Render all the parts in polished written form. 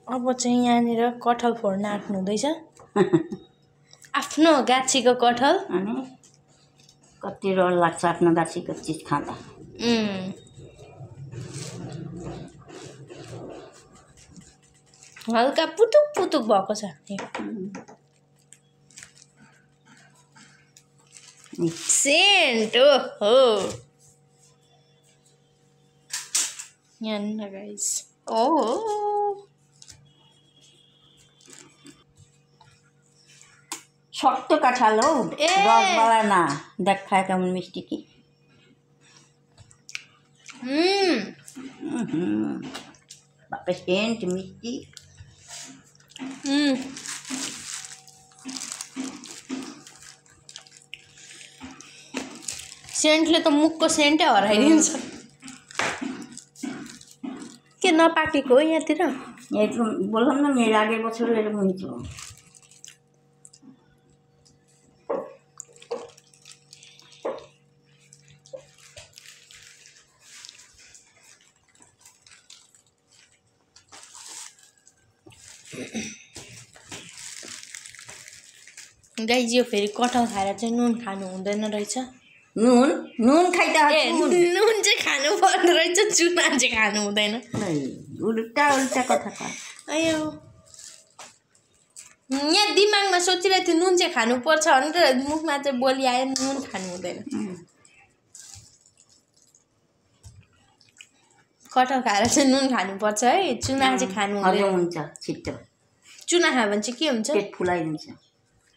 अब चाहिँ यहाँनिर कटहल फोड्न आँट्नु हुँदैछ आफ्नो गाछीको कटहल अनि कति रहर लाग्छ आफ्नो गाछीको चिज खाँदा हल्का पुतुक पुतुक भएको छ सेन्ट ओहो यहाँ गाइस ओहो শক্ত কাঁঠাল ও রসবালা না দেখ খায় কেমন মিষ্টি কি বাপে সেন্ট মিষ্টি सेन्टले त मुखको सेन्टै हराइदिन्छ के नपाकेको हो यहाँतिर এরকম বললাম না এর আগের বছর এরকম হয়েছিল गाइज यो फेरि कटहल खाएर चाहिँ नुन खानु हुँदैन रहेछ নুন নুন খাইতে হয় नुन चाहिँ खानु पर्दो रहेछ चुना चाहिँ खानु हुँदैन उल्टा उल्टा কথা কয় अयो यहाँ दिमागमा सोचिरहेको थियो नुन चाहिँ खानुपर्छ भनेर मुखमा चाहिँ बोली आयो नुन खानु हुँदैन कटहल खाएर चाहिँ नुन खानुपर्छ है चुना चाहिँ खानु हुँदैन हुन्छ छिट्टो चुना खायो भने चाहिँ के हुन्छ पेट फुलाइदिन्छ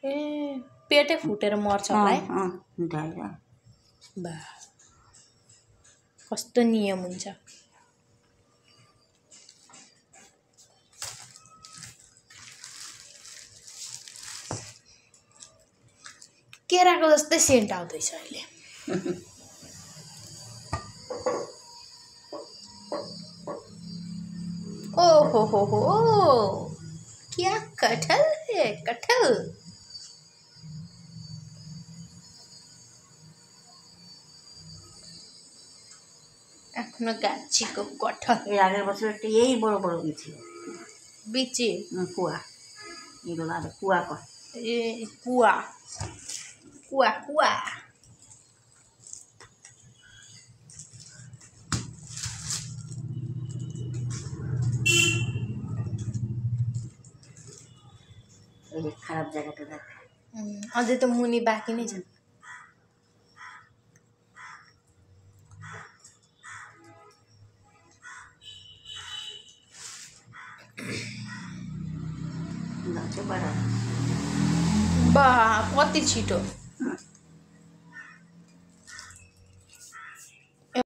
ए पेटै फुटेर मर्छ होला है बा कस्तो नियम हुन्छ केराको जस्तै सेन्ट आउँदैछ अहिले ओ हो क्या कटहल है कटहल आफ्नो गाछीको कटहल এর আগের বছর একটা এই বড় বড় গেছিল বিচি কুয়া এগুলো আর কুয়া কয় ए कुआ कुआ कुआ এই খারাপ জায়গাটা দেখ अझै त मुनि बाँकी नै छ बा कति छिटो